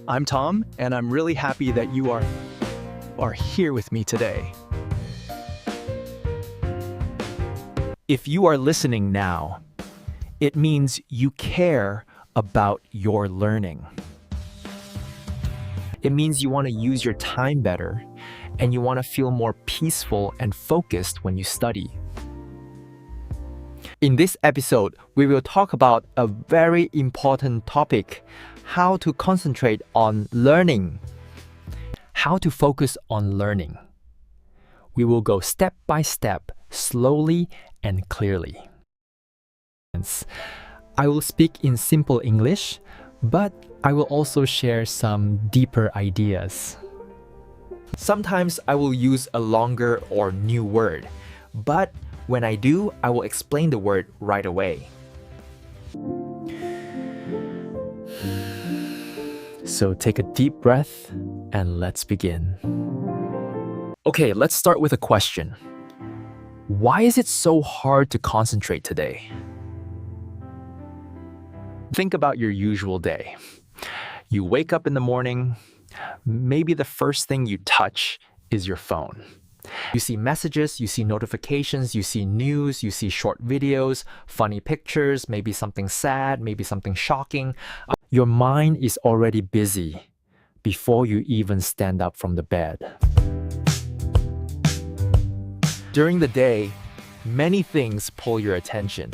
I'm Tom, and I'm really happy that you are here with me today. If you are listening now, it means you care about your learning. It means you want to use your time better, and you want to feel more peaceful and focused when you study. In this episode, we will talk about a very important topic: how to concentrate on learning. How to focus on learning. We will go step by step, slowly and clearly. I will speak in simple English, but I will also share some deeper ideas. Sometimes I will use a longer or new word, but when I do, I will explain the word right away. So take a deep breath and let's begin. Okay, let's start with a question. Why is it so hard to concentrate today? Think about your usual day. You wake up in the morning, maybe the first thing you touch is your phone. You see messages, you see notifications, you see news, you see short videos, funny pictures, maybe something sad, maybe something shocking. Your mind is already busy before you even stand up from the bed. During the day, many things pull your attention.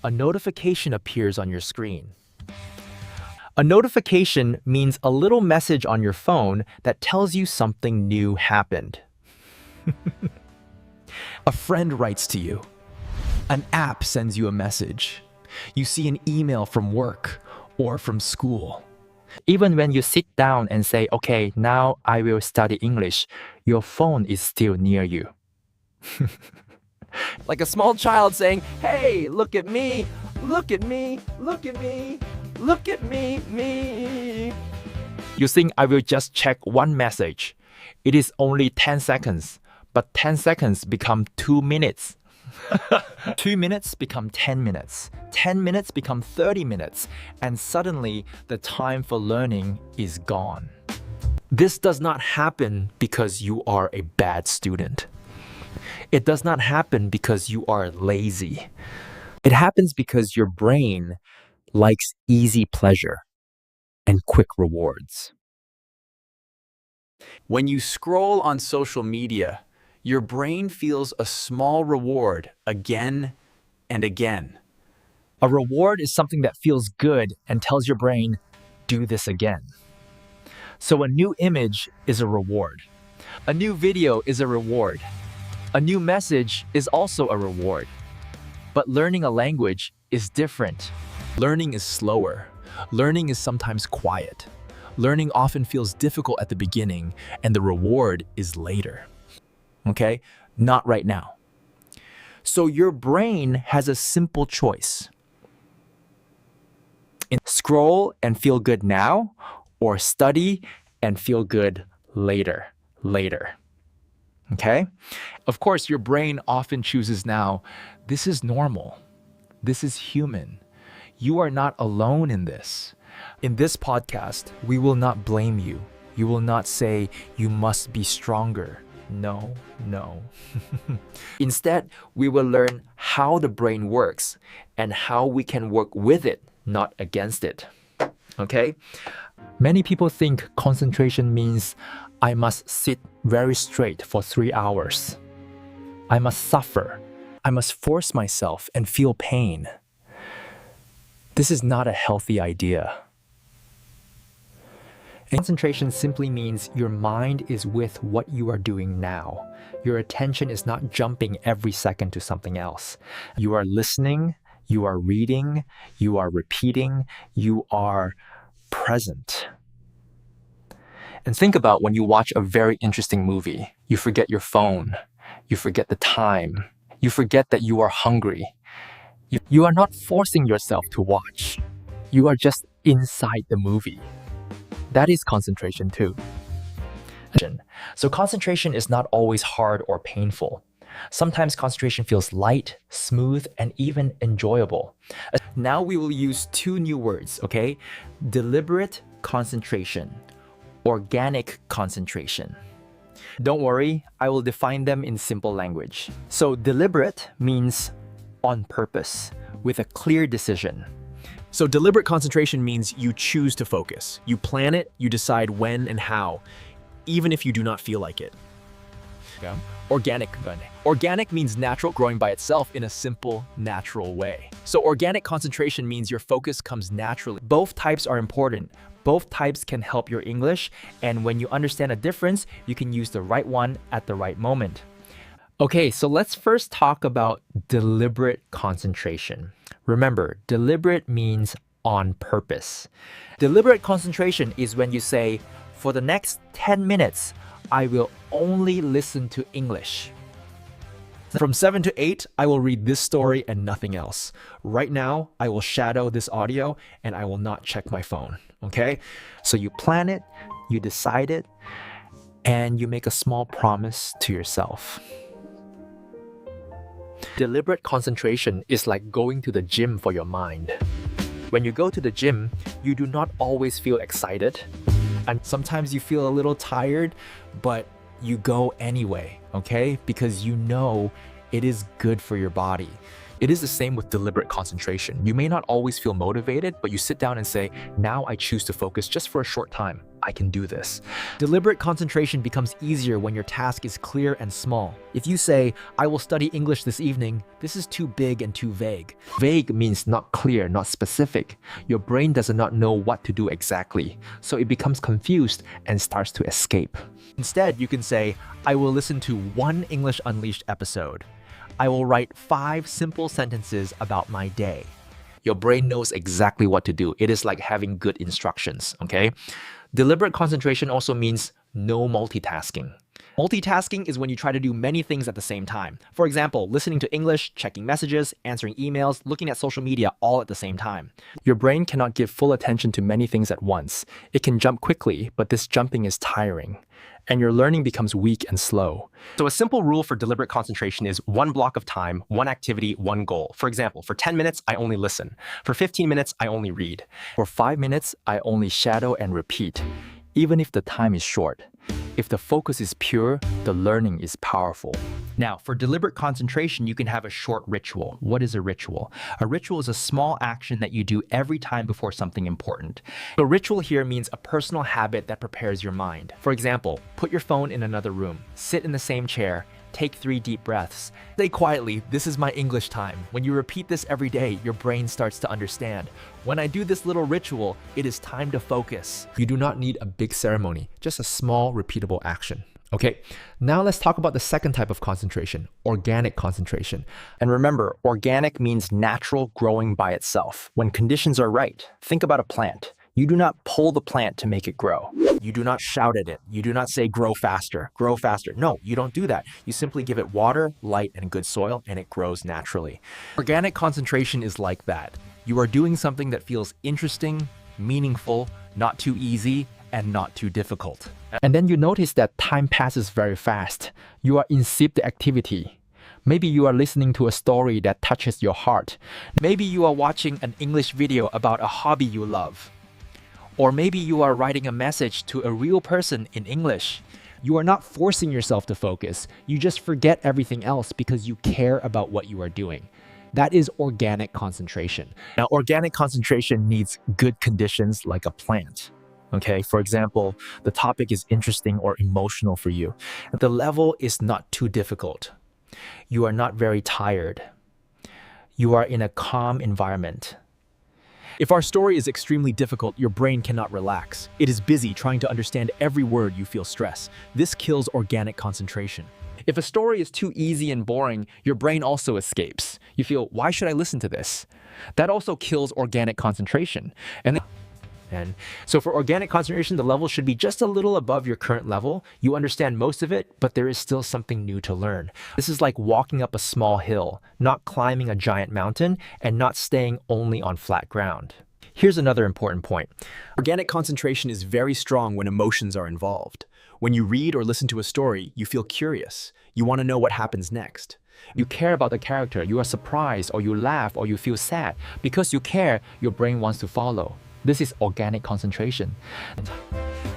A notification appears on your screen. A notification means a little message on your phone that tells you something new happened. A friend writes to you. An app sends you a message. You see an email from work or from school. Even when you sit down and say, okay, now I will study English, your phone is still near you. Like a small child saying, hey, look at me, look at me, look at me, look at me, me. You think I will just check one message. It is only 10 seconds, but 10 seconds become 2 minutes. 2 minutes become 10 minutes. 10 minutes become 30 minutes. And suddenly, the time for learning is gone. This does not happen because you are a bad student. It does not happen because you are lazy. It happens because your brain likes easy pleasure and quick rewards. When you scroll on social media, your brain feels a small reward again and again. A reward is something that feels good and tells your brain, do this again. So a new image is a reward. A new video is a reward. A new message is also a reward. But learning a language is different. Learning is slower. Learning is sometimes quiet. Learning often feels difficult at the beginning, and the reward is later. Okay? Not right now. So your brain has a simple choice. Scroll and feel good now, or study and feel good later. Okay? Of course, your brain often chooses now. This is normal. This is human. You are not alone in this. In this podcast, we will not blame you. You will not say you must be stronger. No. Instead, we will learn how the brain works and how we can work with it, not against it. Okay? Many people think concentration means I must sit very straight for 3 hours. I must suffer. I must force myself and feel pain. This is not a healthy idea. Concentration simply means your mind is with what you are doing now. Your attention is not jumping every second to something else. You are listening, you are reading, you are repeating, you are present. And think about when you watch a very interesting movie. You forget your phone. You forget the time. You forget that you are hungry. You are not forcing yourself to watch. You are just inside the movie. That is concentration too. So concentration is not always hard or painful. Sometimes concentration feels light, smooth, and even enjoyable. Now we will use 2 new words, okay? Deliberate concentration, organic concentration. Don't worry, I will define them in simple language. So deliberate means on purpose, with a clear decision. So deliberate concentration means you choose to focus. You plan it, you decide when and how, even if you do not feel like it. Yeah. Organic means natural, growing by itself in a simple, natural way. So organic concentration means your focus comes naturally. Both types are important. Both types can help your English, and when you understand a difference, you can use the right one at the right moment. Okay, so let's first talk about deliberate concentration. Remember, deliberate means on purpose. Deliberate concentration is when you say, for the next 10 minutes, I will only listen to English. From 7 to 8, I will read this story and nothing else. Right now, I will shadow this audio and I will not check my phone, okay? So you plan it, you decide it, and you make a small promise to yourself. Deliberate concentration is like going to the gym for your mind. When you go to the gym, you do not always feel excited, and sometimes you feel a little tired, but you go anyway, okay? Because you know it is good for your body. It is the same with deliberate concentration. You may not always feel motivated, but you sit down and say, now I choose to focus just for a short time. I can do this. Deliberate concentration becomes easier when your task is clear and small. If you say, I will study English this evening, this is too big and too vague. Vague means not clear, not specific. Your brain does not know what to do exactly, so it becomes confused and starts to escape. Instead, you can say, I will listen to one English Unleashed episode. I will write 5 simple sentences about my day. Your brain knows exactly what to do. It is like having good instructions, okay? Deliberate concentration also means no multitasking. Multitasking is when you try to do many things at the same time. For example, listening to English, checking messages, answering emails, looking at social media all at the same time. Your brain cannot give full attention to many things at once. It can jump quickly, but this jumping is tiring, and your learning becomes weak and slow. So a simple rule for deliberate concentration is one block of time, one activity, one goal. For example, for 10 minutes, I only listen. For 15 minutes, I only read. For 5 minutes, I only shadow and repeat, even if the time is short. If the focus is pure, the learning is powerful. Now, for deliberate concentration, you can have a short ritual. What is a ritual? A ritual is a small action that you do every time before something important. A ritual here means a personal habit that prepares your mind. For example, put your phone in another room, sit in the same chair, take 3 deep breaths. Say quietly, this is my English time. When you repeat this every day, your brain starts to understand. When I do this little ritual, it is time to focus. You do not need a big ceremony, just a small, repeatable action. Okay, now let's talk about the second type of concentration, organic concentration. And remember, organic means natural, growing by itself. When conditions are right, think about a plant. You do not pull the plant to make it grow. You do not shout at it. You do not say, grow faster, grow faster. No, you don't do that. You simply give it water, light, and good soil, and it grows naturally. Organic concentration is like that. You are doing something that feels interesting, meaningful, not too easy, and not too difficult. And then you notice that time passes very fast. You are in the activity. Maybe you are listening to a story that touches your heart. Maybe you are watching an English video about a hobby you love. Or maybe you are writing a message to a real person in English. You are not forcing yourself to focus. You just forget everything else because you care about what you are doing. That is organic concentration. Now, organic concentration needs good conditions like a plant. Okay, for example, the topic is interesting or emotional for you. The level is not too difficult. You are not very tired. You are in a calm environment. If our story is extremely difficult, your brain cannot relax. It is busy trying to understand every word. You feel stress. This kills organic concentration. If a story is too easy and boring, your brain also escapes. You feel, why should I listen to this? That also kills organic concentration. And so for organic concentration, the level should be just a little above your current level. You understand most of it, but there is still something new to learn. This is like walking up a small hill, not climbing a giant mountain, and not staying only on flat ground. Here's another important point. Organic concentration is very strong when emotions are involved. When you read or listen to a story, you feel curious. You want to know what happens next. You care about the character, you are surprised, or you laugh, or you feel sad. Because you care, your brain wants to follow. This is organic concentration.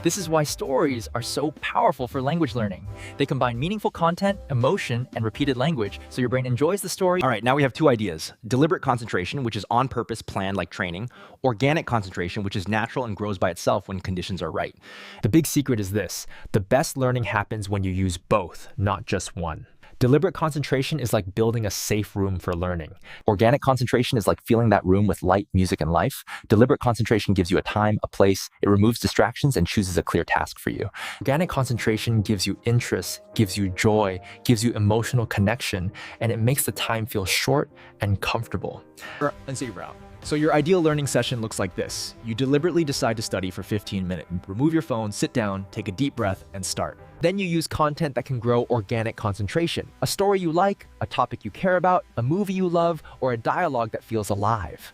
This is why stories are so powerful for language learning. They combine meaningful content, emotion, and repeated language, so your brain enjoys the story. All right, now we have two ideas. Deliberate concentration, which is on purpose, planned like training. Organic concentration, which is natural and grows by itself when conditions are right. The big secret is this: the best learning happens when you use both, not just one. Deliberate concentration is like building a safe room for learning. Organic concentration is like filling that room with light, music, and life. Deliberate concentration gives you a time, a place, it removes distractions, and chooses a clear task for you. Organic concentration gives you interest, gives you joy, gives you emotional connection, and it makes the time feel short and comfortable. Let's see, bro. So your ideal learning session looks like this. You deliberately decide to study for 15 minutes. Remove your phone, sit down, take a deep breath, and start. Then you use content that can grow organic concentration. A story you like, a topic you care about, a movie you love, or a dialogue that feels alive.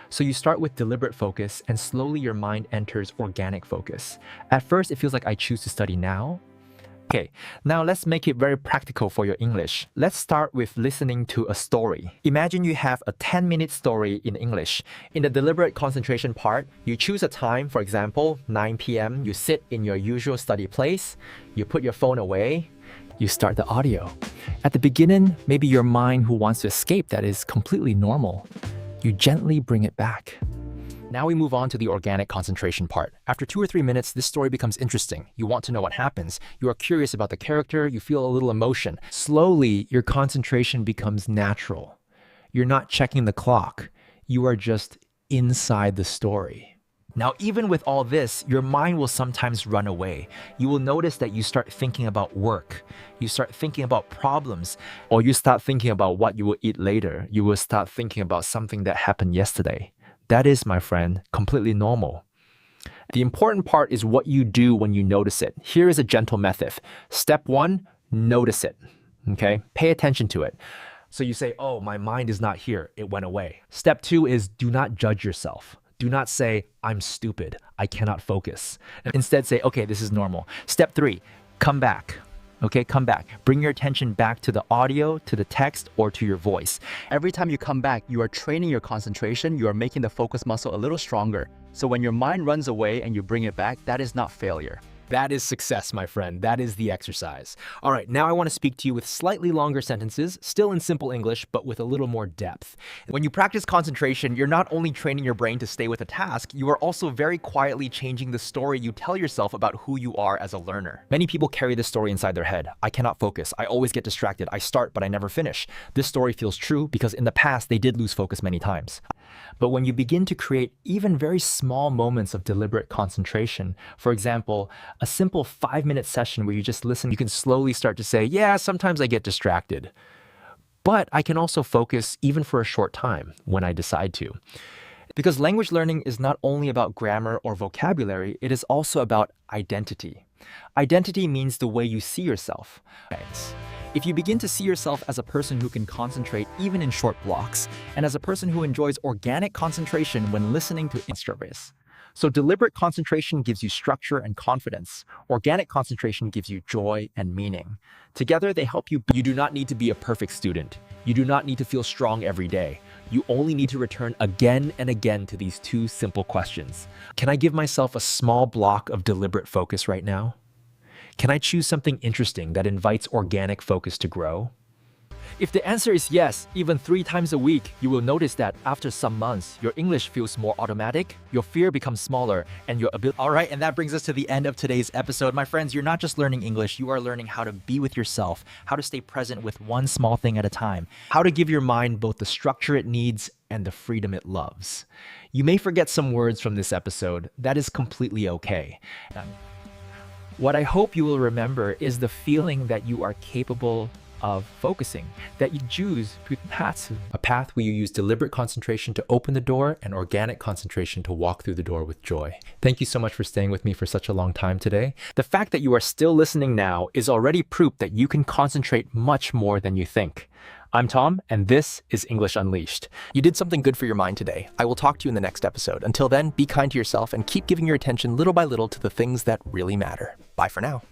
So you start with deliberate focus, and slowly your mind enters organic focus. At first, it feels like I choose to study now. Okay, now let's make it very practical for your English. Let's start with listening to a story. Imagine you have a 10-minute story in English. In the deliberate concentration part, you choose a time, for example, 9 p.m. You sit in your usual study place, you put your phone away, you start the audio. At the beginning, maybe your mind who wants to escape that is completely normal. You gently bring it back. Now we move on to the organic concentration part. After 2 or 3 minutes, this story becomes interesting. You want to know what happens. You are curious about the character. You feel a little emotion. Slowly, your concentration becomes natural. You're not checking the clock. You are just inside the story. Now, even with all this, your mind will sometimes run away. You will notice that you start thinking about work. You start thinking about problems, or you start thinking about what you will eat later. You will start thinking about something that happened yesterday. That is, my friend, completely normal. The important part is what you do when you notice it. Here is a gentle method. Step 1, notice it. Okay? Pay attention to it. So you say, oh, my mind is not here. It went away. Step 2 is do not judge yourself. Do not say, I'm stupid. I cannot focus. Instead say, okay, this is normal. Step 3, come back. Okay, come back. Bring your attention back to the audio, to the text, or to your voice. Every time you come back, you are training your concentration. You are making the focus muscle a little stronger. So when your mind runs away and you bring it back, that is not failure. That is success, my friend. That is the exercise. All right, now I want to speak to you with slightly longer sentences, still in simple English, but with a little more depth. When you practice concentration, you're not only training your brain to stay with a task, you are also very quietly changing the story you tell yourself about who you are as a learner. Many people carry this story inside their head. I cannot focus. I always get distracted. I start, but I never finish. This story feels true because in the past, they did lose focus many times. But when you begin to create even very small moments of deliberate concentration, for example, a simple 5-minute session where you just listen, you can slowly start to say, yeah, sometimes I get distracted, but I can also focus even for a short time when I decide to. Because language learning is not only about grammar or vocabulary, it is also about identity. Identity means the way you see yourself. If you begin to see yourself as a person who can concentrate even in short blocks, and as a person who enjoys organic concentration when listening to instructors. So deliberate concentration gives you structure and confidence. Organic concentration gives you joy and meaning. Together, they help you. You do not need to be a perfect student. You do not need to feel strong every day. You only need to return again and again to these 2 simple questions. Can I give myself a small block of deliberate focus right now? Can I choose something interesting that invites organic focus to grow? If the answer is yes, even 3 times a week, you will notice that after some months, your English feels more automatic, your fear becomes smaller, and your ability. All right, and that brings us to the end of today's episode. My friends, you're not just learning English, you are learning how to be with yourself, how to stay present with one small thing at a time, how to give your mind both the structure it needs and the freedom it loves. You may forget some words from this episode. That is completely okay. What I hope you will remember is the feeling that you are capable of focusing, that you choose a path where you use deliberate concentration to open the door and organic concentration to walk through the door with joy. Thank you so much for staying with me for such a long time today. The fact that you are still listening now is already proof that you can concentrate much more than you think. I'm Tom, and this is English Unleashed. You did something good for your mind today. I will talk to you in the next episode. Until then, be kind to yourself and keep giving your attention little by little to the things that really matter. Bye for now.